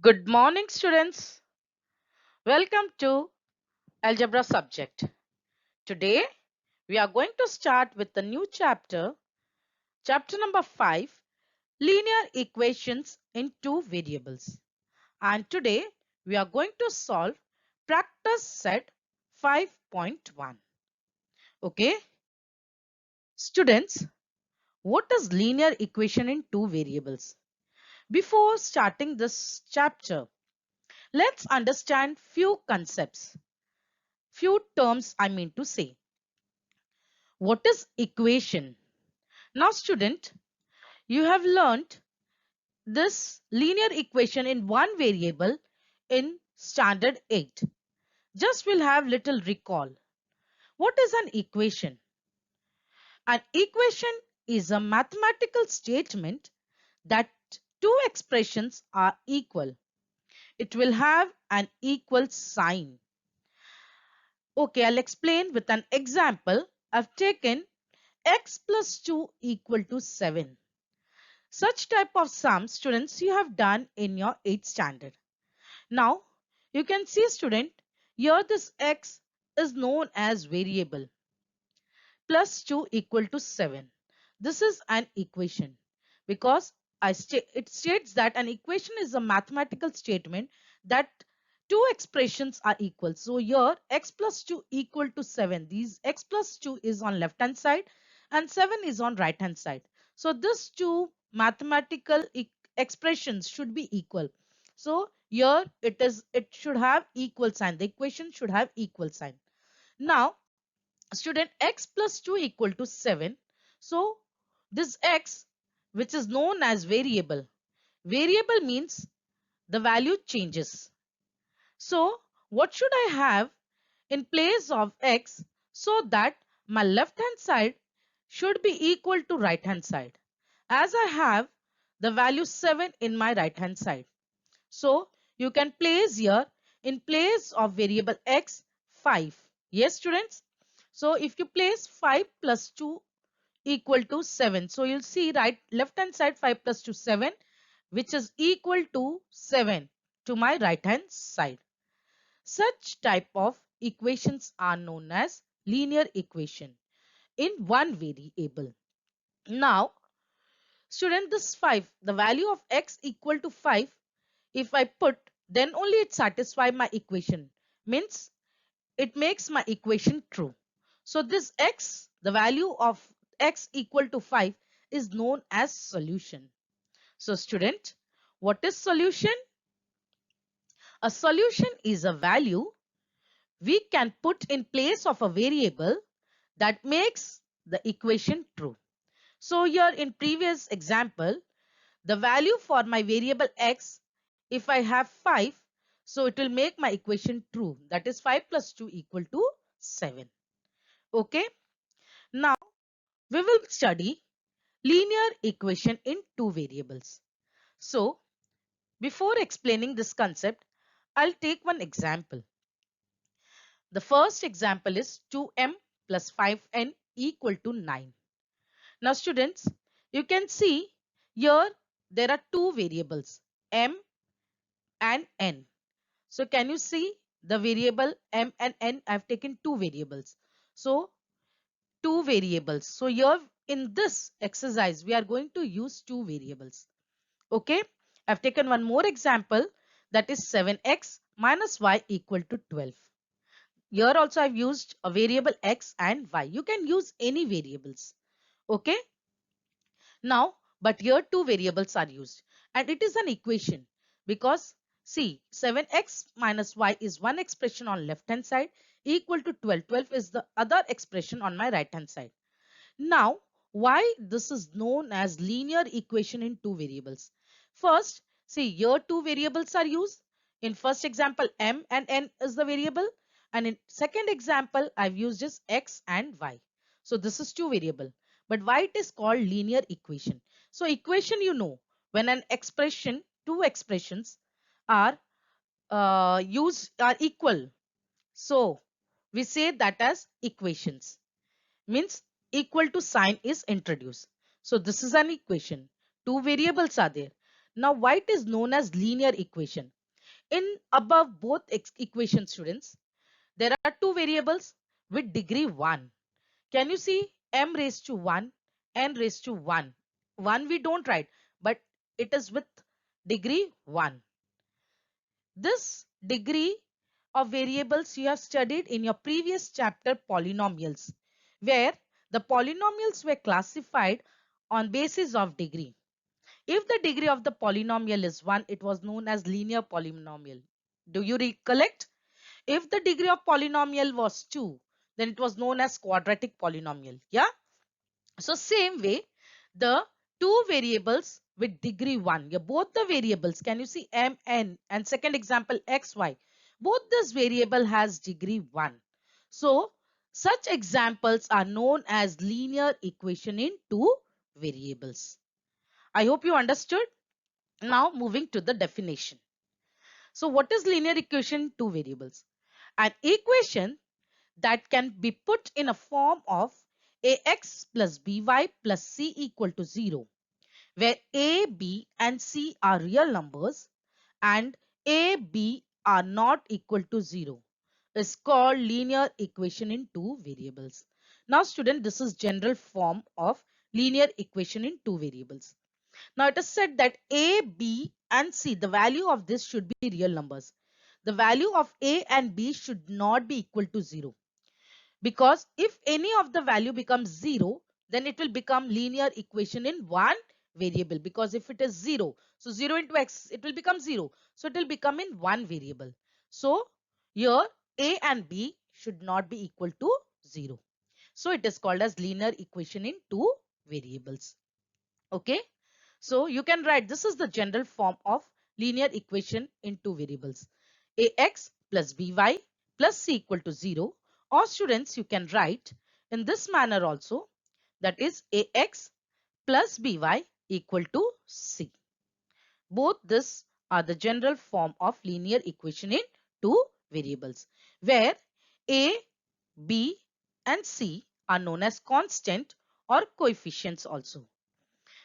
Good morning, students. Welcome to Algebra subject. Today, we are going to start with the new chapter, chapter number 5, linear equations in two variables. And today, we are going to solve practice set 5.1. Okay, students, what is linear equation in two variables? Before starting this chapter, let's understand few concepts. Few terms I mean to say. What is equation? Now student, you have learnt this linear equation in one variable in standard 8. Just we'll have little recall. What is an equation? An equation is a mathematical statement that two expressions are equal. It will have an equal sign. Okay, I'll explain with an example. I've taken x plus 2 equal to 7. Such type of sums, students, you have done in your 8th standard. Now, you can see, student, here this x is known as variable. Plus 2 equal to 7. This is an equation because it states that an equation is a mathematical statement that two expressions are equal. So here x plus 2 equal to 7. These x plus 2 is on left hand side and 7 is on right hand side. So these two mathematical expressions should be equal. So here it should have equal sign. The equation should have equal sign. Now student, x plus 2 equal to 7. So this x, which is known as variable. Variable means the value changes. So what should I have in place of x so that my left hand side should be equal to right hand side, as I have the value 7 in my right hand side. So you can place here in place of variable x 5. Yes students. So if you place 5 plus 2 equal to 7. So you'll see left hand side 5 plus 2 7, which is equal to 7 to my right hand side. Such type of equations are known as linear equation in one variable. Now student, this 5, the value of x equal to 5, if I put, then only it satisfies my equation. Means it makes my equation true. So this x, the value of x equal to 5 is known as solution. So student, what is solution? A solution is a value we can put in place of a variable that makes the equation true. So here in previous example, the value for my variable x, if I have 5, so it will make my equation true. That is 5 plus 2 equal to 7. Okay. Now we will study linear equation in two variables. So before explaining this concept, I'll take one example. The first example is 2m plus 5n equal to 9. Now students, you can see here there are two variables, m and n. So can you see the variable m and n? I've taken two variables. So two variables. So here in this exercise, we are going to use two variables. Okay. I've taken one more example, that is 7x minus y equal to 12. Here also I've used a variable x and y. You can use any variables. Okay. Now, but here two variables are used and it is an equation because see 7x minus y is one expression on left hand side equal to 12. 12 is the other expression on my right hand side. Now, why this is known as linear equation in two variables? First, see here two variables are used. In first example, m and n is the variable, and in second example, I've used just x and y. So this is two variable. But why it is called linear equation? So equation, you know, when an expression, two expressions are are equal. So we say that as equations. Means equal to sign is introduced. So this is an equation. Two variables are there. Now why it is known as linear equation? In above both equation, students, there are two variables with degree 1. Can you see m raised to 1, n raised to 1? 1 we don't write, but it is with degree 1. This degree of variables you have studied in your previous chapter, polynomials, where the polynomials were classified on basis of degree. If the degree of the polynomial is 1, it was known as linear polynomial. Do you recollect? If the degree of polynomial was 2, then it was known as quadratic polynomial. Yeah. So same way, the two variables with degree 1, yeah, both the variables, can you see m, n, and second example x, y, both this variable has degree 1. So such examples are known as linear equation in two variables. I hope you understood. Now moving to the definition. So what is linear equation two variables? An equation that can be put in a form of ax plus by plus c equal to 0, where a, b and c are real numbers and a, b are not equal to 0, is called linear equation in two variables. Now student, this is general form of linear equation in two variables. Now it is said that a, b and c, the value of this should be real numbers. The value of a and b should not be equal to 0. Because if any of the value becomes 0, then it will become linear equation in one variable. Because if it is 0, so 0 into x, it will become 0. So it will become in one variable. So here a and b should not be equal to 0. So it is called as linear equation in two variables. Okay. So you can write, this is the general form of linear equation in two variables. Ax plus by plus c equal to 0. Or students, you can write in this manner also, that is ax plus by equal to c. Both this are the general form of linear equation in two variables, where a, b and c are known as constant or coefficients also.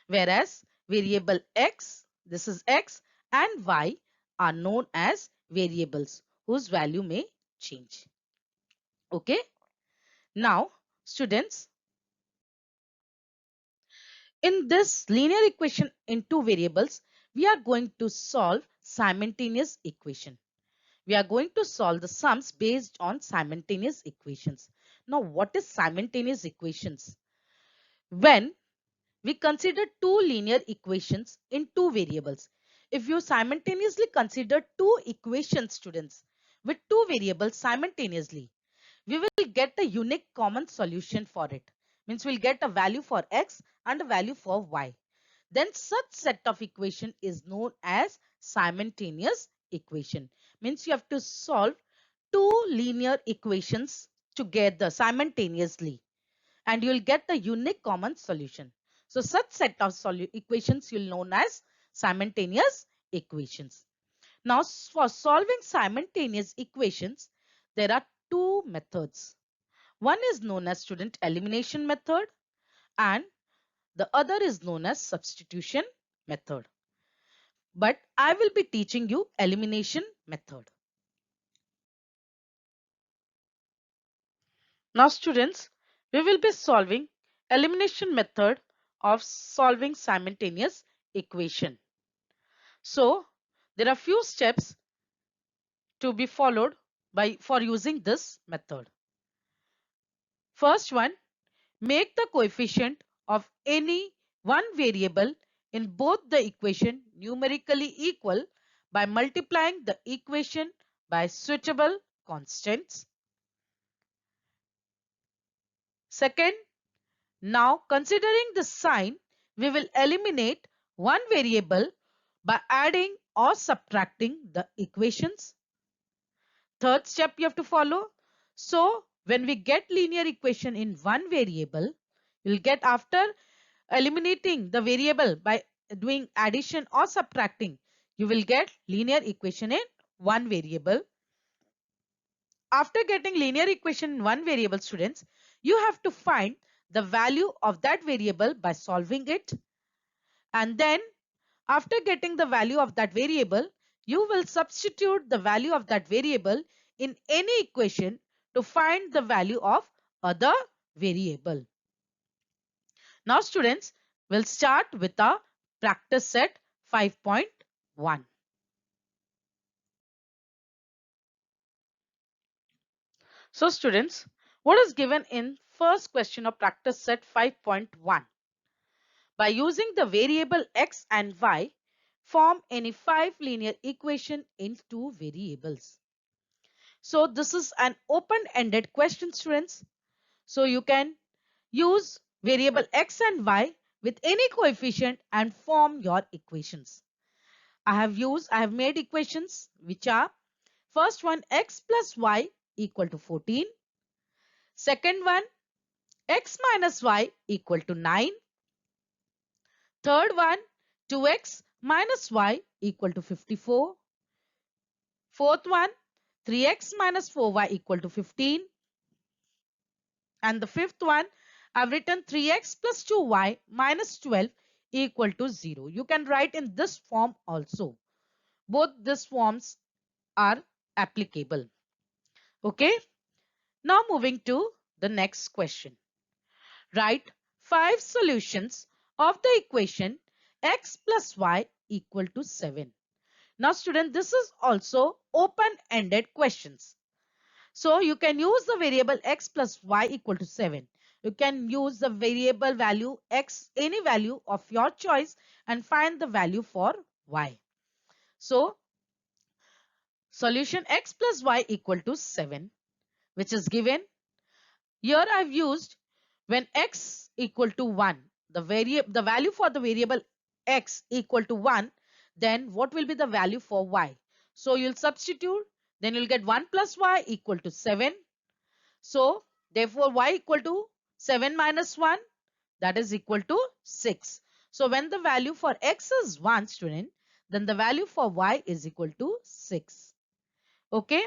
Whereas variable x, this is x, and y are known as variables whose value may change. Okay. Now students, in this linear equation in two variables, we are going to solve simultaneous equation. We are going to solve the sums based on simultaneous equations. Now what is simultaneous equations? When we consider two linear equations in two variables. If you simultaneously consider two equations, students, with two variables simultaneously, we will get a unique common solution for it. Means we'll get a value for x and a value for y. Then such set of equation is known as simultaneous equation. Means you have to solve two linear equations together simultaneously, and you'll get the unique common solution. So such set of equations you'll known as simultaneous equations. Now for solving simultaneous equations, there are two methods. One is known as student elimination method and the other is known as substitution method. But I will be teaching you elimination method. Now students, we will be solving elimination method of solving simultaneous equation. So there are few steps to be followed for using this method. First one, make the coefficient of any one variable in both the equation numerically equal by multiplying the equation by suitable constants. Second, now considering the sign, we will eliminate one variable by adding or subtracting the equations. Third step you have to follow. So when we get linear equation in one variable, you'll get after eliminating the variable by doing addition or subtracting, you will get linear equation in one variable. After getting linear equation in one variable, students, you have to find the value of that variable by solving it. And then after getting the value of that variable, you will substitute the value of that variable in any equation to find the value of other variable. Now students, we'll start with our practice set 5.1. So students, what is given in first question of practice set 5.1? By using the variable x and y, form any 5 linear equation in 2 variables. So this is an open-ended question students. So you can use variable x and y with any coefficient and form your equations. I have made equations which are first one x plus y equal to 14. Second one x minus y equal to 9. Third one 2x minus y equal to 54. Fourth one 3x minus 4y equal to 15. And the fifth one I've written 3x plus 2y minus 12 equal to 0. You can write in this form also. Both these forms are applicable. Okay. Now moving to the next question. Write 5 solutions of the equation x plus y equal to 7. Now student, this is also open-ended questions. So you can use the variable x plus y equal to 7. You can use the variable value x, any value of your choice, and find the value for y. So solution x plus y equal to 7, which is given. Here I've used when x equal to 1, the value for the variable x equal to 1, then what will be the value for y? So you'll substitute, then you'll get 1 plus y equal to 7. So therefore y equal to 7 minus 1, that is equal to 6. So when the value for x is 1 student, then the value for y is equal to 6. Okay.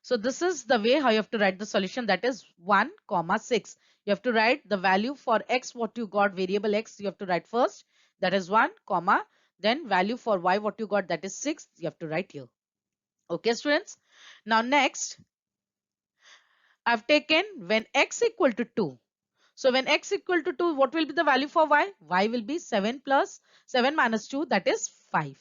So this is the way how you have to write the solution, that is 1 comma 6. You have to write the value for x, what you got, variable x, you have to write first, that is 1 comma, then value for y, what you got, that is 6, you have to write here. Okay students. Now next, I've taken when x equal to 2. So when x equal to 2, what will be the value for y? Y will be 7 plus 7 minus 2, that is 5.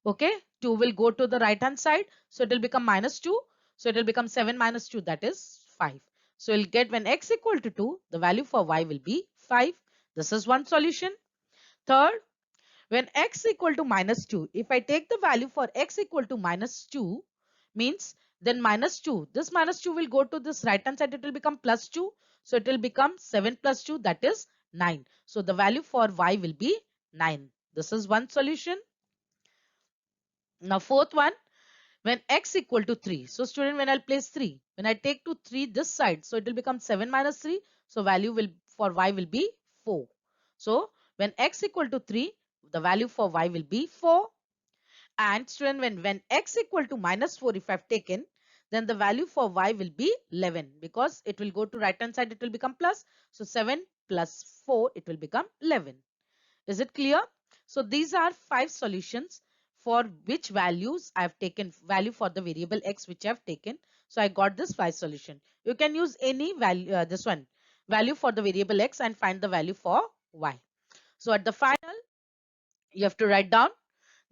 Okay, 2 will go to the right hand side, so it will become minus 2. So it will become 7 minus 2, that is 5. So you'll get when x equal to 2, the value for y will be 5. This is one solution. Third, when x equal to minus 2, if I take the value for x equal to minus 2, means then minus 2, this minus 2 will go to this right hand side, it will become plus 2. So it will become 7 plus 2, that is 9. So the value for y will be 9. This is one solution. Now fourth one, when x equal to 3. So student, when I'll place 3, when I take to 3 this side, so it will become 7 minus 3. So value will for y will be 4. So when x equal to 3, the value for y will be 4. And student, when x equal to minus 4, if I've taken, then the value for y will be 11, because it will go to right hand side, it will become plus. So 7 plus 4, it will become 11. Is it clear? So these are 5 solutions for which values I have taken, value for the variable x which I have taken. So I got this 5 solution. You can use any value, this one, value for the variable x, and find the value for y. So at the final, you have to write down,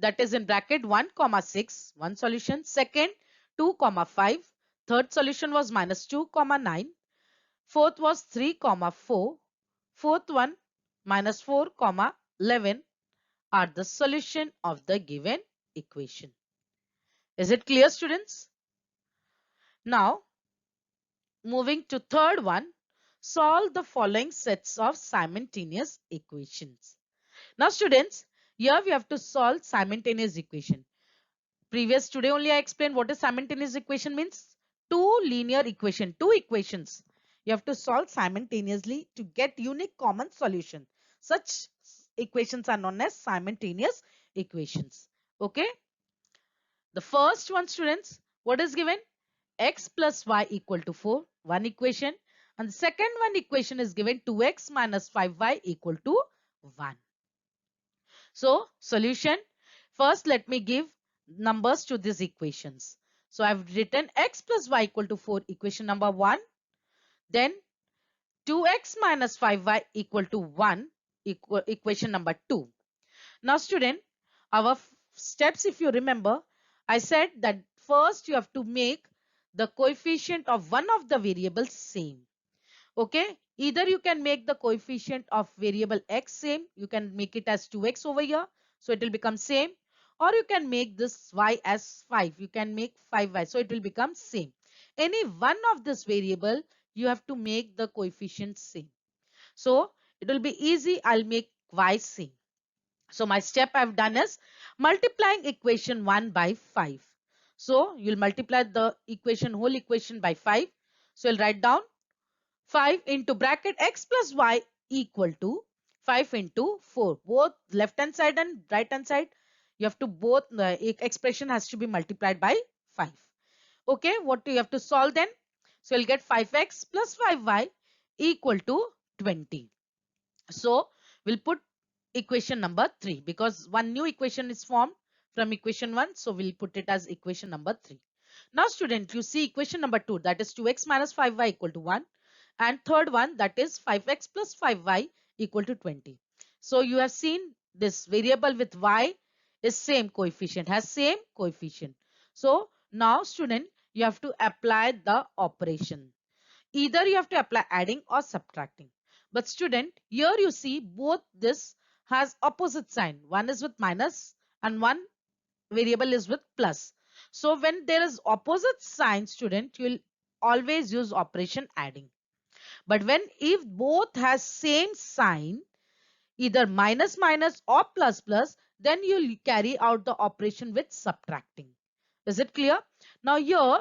that is in bracket 1 comma 6, one solution. Second, 2 comma 5. Third solution was minus 2 comma 9. Fourth was 3 comma 4. Fourth one, minus 4 comma 11 are the solution of the given equation. Is it clear students? Now moving to third one, solve the following sets of simultaneous equations. Now students, here we have to solve simultaneous equation. Today only I explained what is simultaneous equation means. Two linear equation, two equations. You have to solve simultaneously to get unique common solution. Such equations are known as simultaneous equations. Okay. The first one students, what is given? X plus y equal to 4, one equation. And the second one equation is given 2x minus 5y equal to 1. So solution, first let me give numbers to these equations. So I've written x plus y equal to 4, equation number 1. Then 2x minus 5y equal to 1, equation number 2. Now student, our steps, if you remember, I said that first you have to make the coefficient of one of the variables same. Okay, either you can make the coefficient of variable x same, you can make it as 2x over here, so it will become same, or you can make this y as 5, you can make 5y, so it will become same. Any one of this variable you have to make the coefficient same. So it will be easy, I'll make y same. So my step I've done is multiplying equation 1 by 5. So you'll multiply the equation, whole equation by 5. So you'll write down 5 into bracket x plus y equal to 5 into 4. Both left hand side and right hand side, you have to both, expression has to be multiplied by 5. Okay, what do you have to solve then? So you'll get 5x plus 5y equal to 20. So we'll put equation number 3 because one new equation is formed from equation 1. So we'll put it as equation number 3. Now student, you see equation number 2, that is 2x minus 5y equal to 1. And third one, that is 5x plus 5y equal to 20. So you have seen this variable with y is same coefficient, has same coefficient. So now student, you have to apply the operation. Either you have to apply adding or subtracting. But student, here you see both this has opposite sign. One is with minus and one variable is with plus. So when there is opposite sign, student, you will always use operation adding. But when if both has same sign, either minus minus or plus plus, then you'll carry out the operation with subtracting. Is it clear? Now here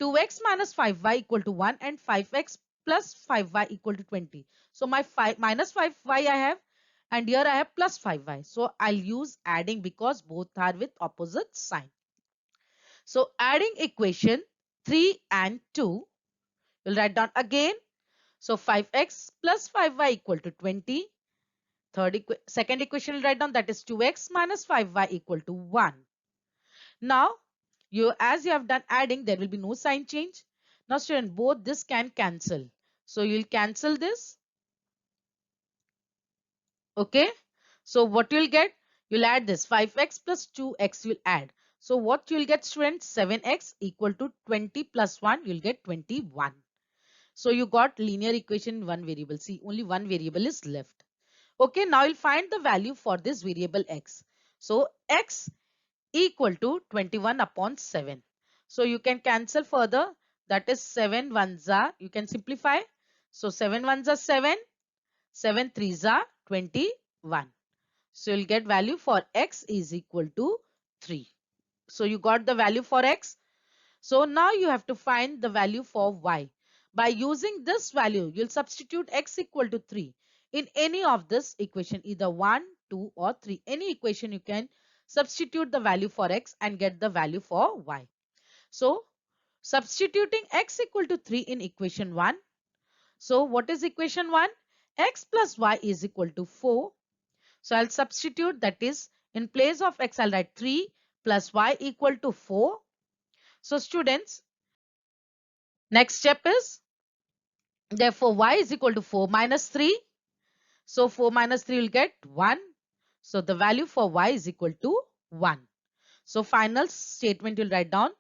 2x minus 5y equal to 1 and 5x plus 5y equal to 20. So my 5 minus 5y I have and here I have plus 5y. So I'll use adding because both are with opposite sign. So adding equation 3 and 2, we'll write down again. So 5x plus 5y equal to 20. Second equation we'll write down, that is 2x minus 5y equal to 1. Now as you have done adding, there will be no sign change. Now student, both this can cancel. So you'll cancel this. Okay. So what you'll get? You'll add this 5x plus 2x you'll add. So what you'll get student? 7x equal to 20 plus 1, you'll get 21. So you got linear equation in one variable. See, only one variable is left. Okay, now you'll find the value for this variable x. So x equal to 21 upon 7. So you can cancel further. That is 7 ones are, you can simplify. So 7 ones are 7, 7 threes are 21. So you'll get value for x is equal to 3. So you got the value for x. So now you have to find the value for y. By using this value, you'll substitute x equal to 3 in any of this equation, either 1, 2 or 3. Any equation you can substitute the value for x and get the value for y. So substituting x equal to 3 in equation 1. So what is equation 1? X plus y is equal to 4. So I'll substitute, that is in place of x I'll write 3 plus y equal to 4. So students, next step is, therefore y is equal to 4 minus 3. So 4 minus 3 will get 1. So the value for y is equal to 1. So final statement you'll write down.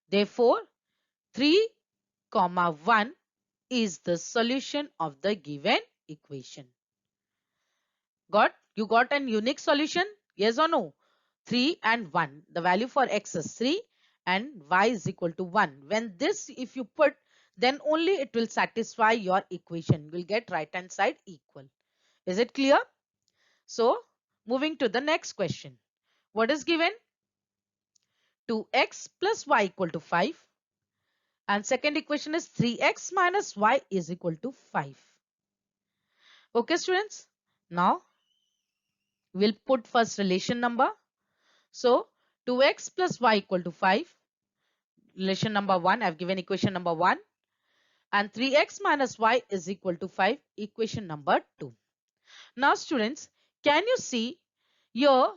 Therefore 3, 1 is the solution of the given equation. You got an unique solution? Yes or no? 3 and 1. The value for x is 3 and y is equal to 1. When this if you put, then only it will satisfy your equation. You will get right hand side equal. Is it clear? So moving to the next question. What is given? 2x plus y equal to 5. And second equation is 3x minus y is equal to 5. Okay students. Now we'll put first relation number. So 2x plus y equal to 5. Relation number 1. I've given equation number 1. And 3x minus y is equal to 5. Equation number 2. Now students, can you see here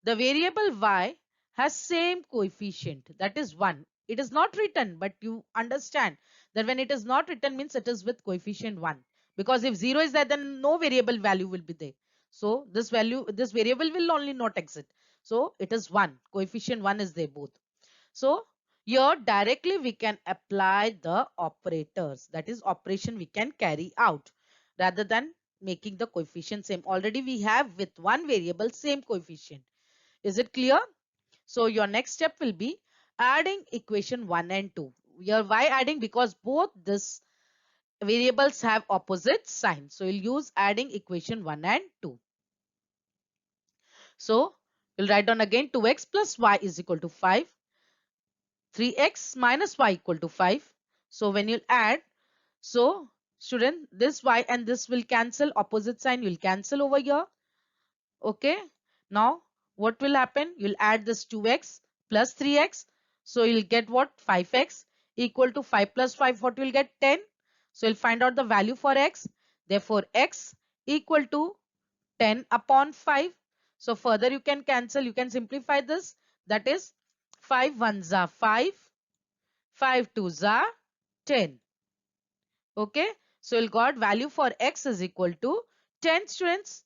the variable y has same coefficient, that is 1. It is not written, but you understand that when it is not written means it is with coefficient 1, because if 0 is there then no variable value will be there. So this variable will only not exist. So it is 1, coefficient 1 is there both. So here directly we can apply the operators, that is operation we can carry out rather than making the coefficient same. Already we have with one variable same coefficient. Is it clear? So your next step will be adding equation 1 and 2. Here why adding? Because both these variables have opposite signs. So you'll use adding equation 1 and 2. So you'll write down again 2x plus y is equal to 5. 3x minus y equal to 5. So when you add, so student, this y and this will cancel, opposite sign will cancel over here. Okay. Now what will happen? You'll add this 2x plus 3x. So you'll get what? 5x equal to 5 plus 5. What will get? 10. So you'll find out the value for x. Therefore x equal to 10 upon 5. So further you can cancel. You can simplify this. That is 5 ones are 5. 5 twos are 10. Okay. So you'll got value for x is equal to 10, students.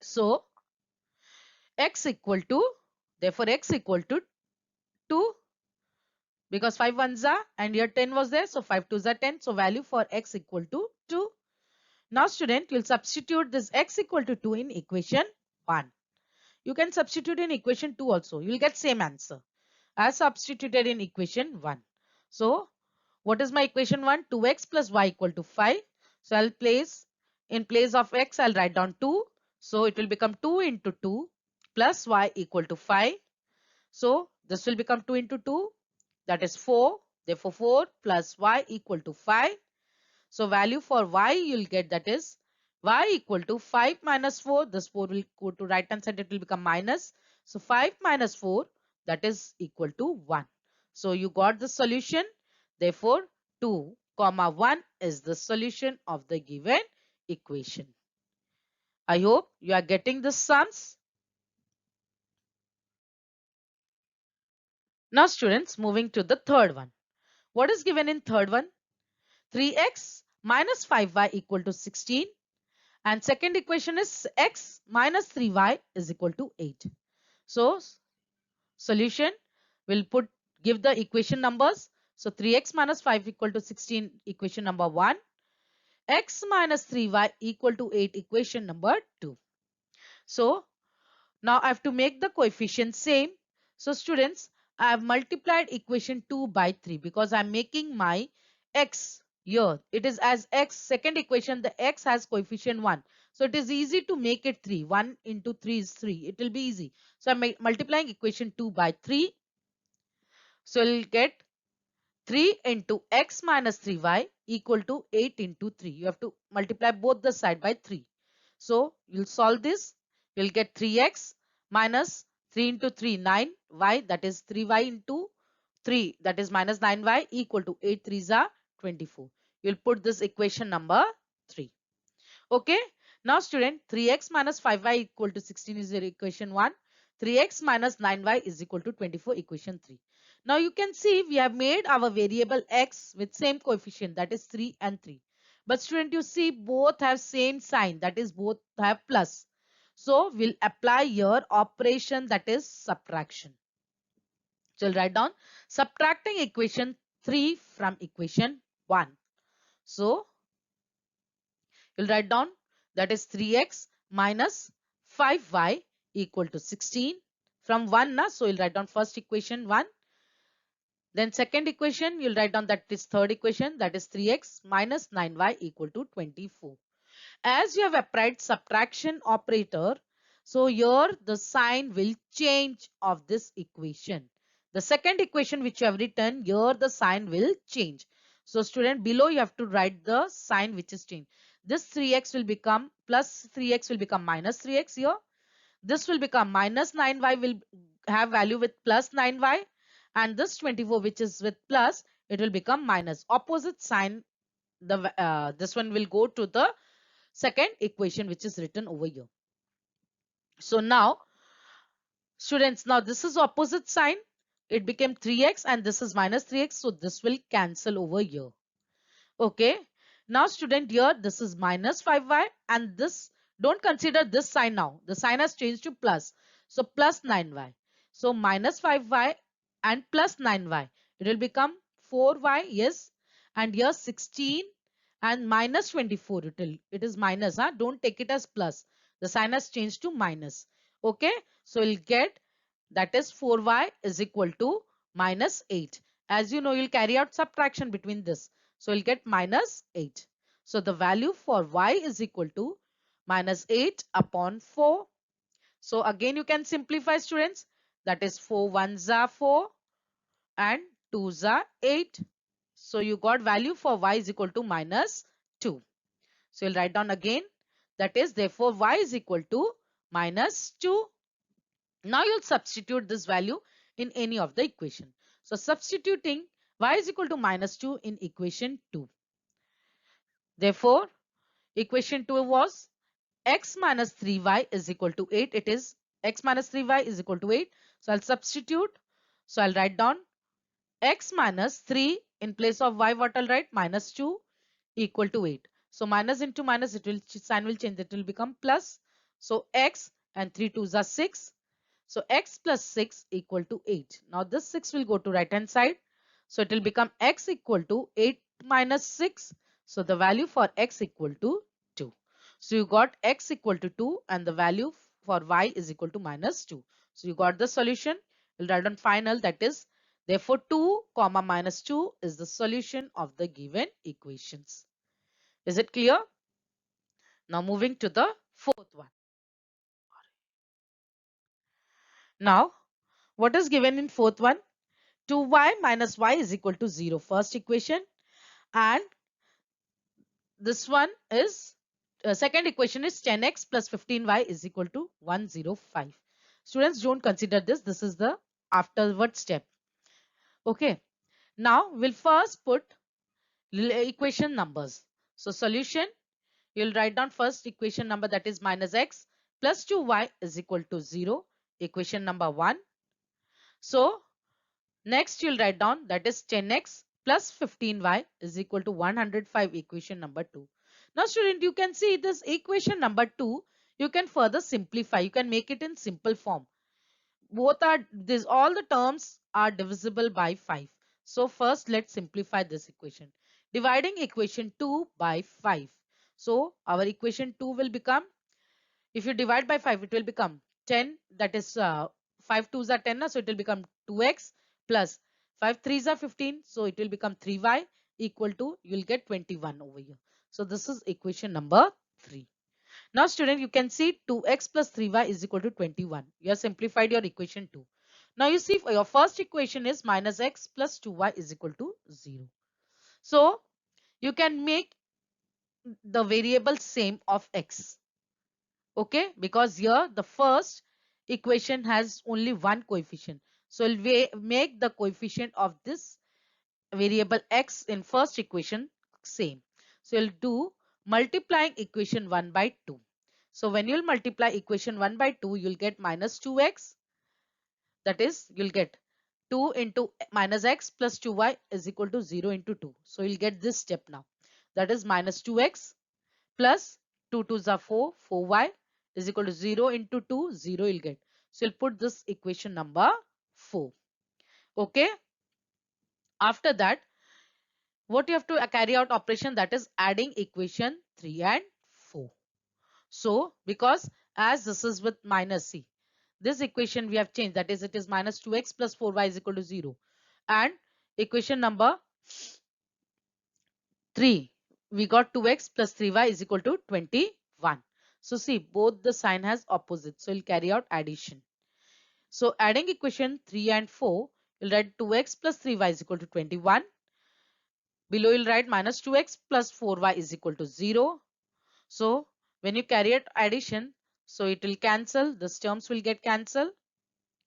So x equal to, therefore x equal to 2, because 5 ones are and here 10 was there. So 5 twos are 10. So value for x equal to 2. Now student, you'll substitute this x equal to 2 in equation 1. You can substitute in equation 2 also. You will get same answer as substituted in equation 1. So what is my equation 1? 2x plus y equal to 5. So I'll place, in place of x, I'll write down 2. So it will become 2 into 2 plus y equal to 5. So this will become 2 into 2, that is 4. Therefore 4 plus y equal to 5. So value for y you'll get, that is y equal to 5 minus 4. This 4 will go to right hand side, it will become minus. So 5 minus 4, that is equal to 1. So you got the solution. Therefore 2 comma 1 is the solution of the given equation. I hope you are getting the sums. Now students, moving to the third one. What is given in third one? 3x minus 5y equal to 16. And second equation is x minus 3y is equal to 8. So solution will give the equation numbers. So 3x minus 5 equal to 16, equation number 1. X minus 3y equal to 8, equation number 2. So now I have to make the coefficient same. So students, I have multiplied equation 2 by 3 because I am making my x here. It is as x, second equation, the x has coefficient 1. So it is easy to make it 3. 1 into 3 is 3. It will be easy. So I am multiplying equation 2 by 3. So we will get 3 into x minus 3y equal to 8 into 3. You have to multiply both the side by 3. So you'll solve this. You'll get 3x minus 3 into 3, 9y, that is 3y into 3, that is minus 9y equal to 8 3s are 24. You'll put this equation number 3. Okay. Now student, 3x minus 5y equal to 16 is your equation 1. 3x minus 9y is equal to 24, equation 3. Now you can see we have made our variable x with same coefficient, that is 3 and 3. But student, you see both have same sign, that is both have plus. So we'll apply here operation, that is subtraction. So we'll write down subtracting equation 3 from equation 1. So you'll write down, that is 3x minus 5y equal to 16 from 1 na. So you'll write down first equation 1. Then second equation you'll write down, that is third equation, that is 3x minus 9y equal to 24. As you have applied subtraction operator, so here the sign will change of this equation. The second equation which you have written, here the sign will change. So student, below you have to write the sign which is changed. This 3x will become plus 3x will become minus 3x here. This will become minus 9y will have value with plus 9y. And this 24 which is with plus, it will become minus. Opposite sign, this one will go to the second equation which is written over here. So now Students, now this is opposite sign. It became 3x and this is minus 3x. So this will cancel over here. Okay. Now student, here this is minus 5y and this, don't consider this sign now. The sign has changed to plus. So plus 9y. So minus 5y and plus 9y. It will become 4y. Yes. And here 16 and minus 24. It is minus. Huh? Don't take it as plus. The sign has changed to minus. Okay. So you'll get, that is 4y is equal to minus 8. As you know, you'll carry out subtraction between this. So you'll get minus 8. So the value for y is equal to minus 8 upon 4. So again you can simplify, students. That is 4 ones are 4 and 2s are 8. So you got value for y is equal to minus 2. So you'll write down again. That is, therefore y is equal to minus 2. Now you'll substitute this value in any of the equation. So substituting y is equal to minus 2 in equation 2. Therefore, equation 2 was x minus 3y is equal to 8. It is x minus 3y is equal to 8. So I'll substitute. So I'll write down x minus 3 in place of y, what I'll write, minus 2 equal to 8. So minus into minus, it will, sign will change, it will become plus. So x and 3 2s are 6. So x plus 6 equal to 8. Now this 6 will go to right hand side. So it will become x equal to 8 minus 6. So the value for x equal to 2. So you got x equal to 2 and the value for y is equal to minus 2. So you got the solution. We'll write on final, that is, therefore 2 comma minus 2 is the solution of the given equations. Is it clear? Now moving to the fourth one. Now what is given in fourth one? 2y minus y is equal to 0, first equation, and this one is second equation is 10x plus 15y is equal to 105. Students, don't consider this. This is the afterward step. Okay. Now we'll first put equation numbers. So solution, you'll write down first equation number, that is minus x plus 2y is equal to 0. Equation number 1. So next you'll write down, that is 10x plus 15y is equal to 105, equation number 2. Now student, you can see this equation number 2, you can further simplify. You can make it in simple form. Both are, this, all the terms are divisible by 5. So first let's simplify this equation. Dividing equation 2 by 5. So our equation 2 will become, if you divide by 5, it will become 10. That is 5 2s are 10. So it will become 2x plus 5 3s are 15. So it will become 3y equal to, you will get 21 over here. So this is equation number 3. Now student, you can see 2x plus 3y is equal to 21. You have simplified your equation 2. Now you see your first equation is minus x plus 2y is equal to 0. So you can make the variable same of x. Okay, because here the first equation has only one coefficient. So we'll make the coefficient of this variable x in first equation same. So you'll do multiplying equation 1 by 2. So when you'll multiply equation 1 by 2, you'll get minus 2x. That is, you'll get 2 into minus x plus 2y is equal to 0 into 2. So you'll get this step now. That is minus 2x plus 2 2s are 4, 4y is equal to 0 into 2, 0 you'll get. So you'll put this equation number 4. Okay. After that, what you have to carry out operation, that is adding equation 3 and 4. So because as this is with minus c, this equation we have changed, that is it is minus 2x plus 4y is equal to 0, and equation number 3 we got 2x plus 3y is equal to 21. So see, both the sign has opposite, so we'll carry out addition. So adding equation 3 and 4, you'll write 2x plus 3y is equal to 21. Below you'll write minus 2x plus 4y is equal to 0. So when you carry out addition, so it will cancel, this terms will get cancelled,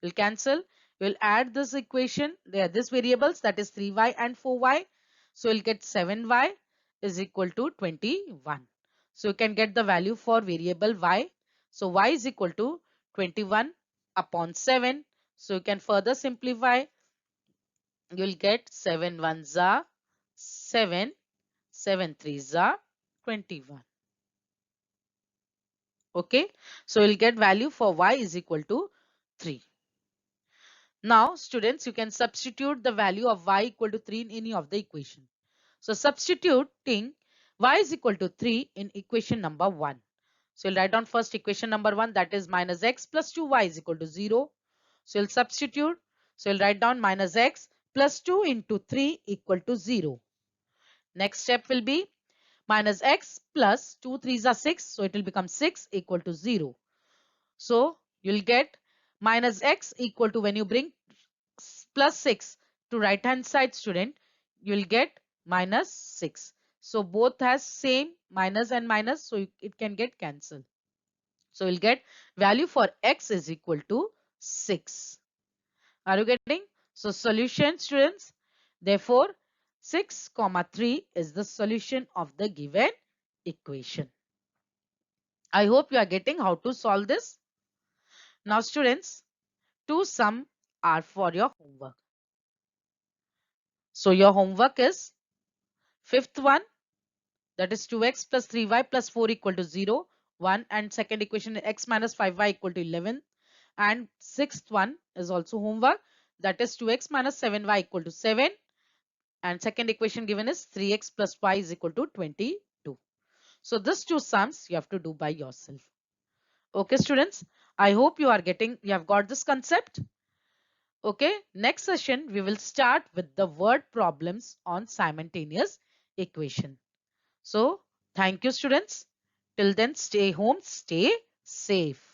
will cancel. We'll add this equation, there this variables, that is 3y and 4y. So you'll get 7y is equal to 21. So you can get the value for variable y. So y is equal to 21 upon 7. So you can further simplify. You'll get 7 ones are 7, 7 threes are 21. Okay, so you'll get value for y is equal to 3. Now students, you can substitute the value of y equal to 3 in any of the equation. So substituting y is equal to 3 in equation number 1. So you'll write down first equation number 1, that is minus x plus 2y is equal to 0. So you'll substitute. So you'll write down minus x plus 2 into 3 equal to 0. Next step will be minus x plus 2 3s are 6. So it will become 6 equal to 0. So you'll get minus x equal to, when you bring plus 6 to right hand side, student, you'll get minus 6. So both has same minus and minus, so it can get cancelled. So we'll get value for x is equal to 6. Are you getting? So solution, students. Therefore 6 comma 3 is the solution of the given equation. I hope you are getting how to solve this. Now students, two sum are for your homework. So your homework is fifth one, that is 2x plus 3y plus 4 equal to 0, 1, and second equation x minus 5y equal to 11. And sixth one is also homework, that is 2x minus 7y equal to 7, and second equation given is 3x plus y is equal to 22. So these two sums you have to do by yourself. Okay students, I hope you have got this concept. Okay, next session we will start with the word problems on simultaneous equation. So thank you students. Till then, stay home, stay safe.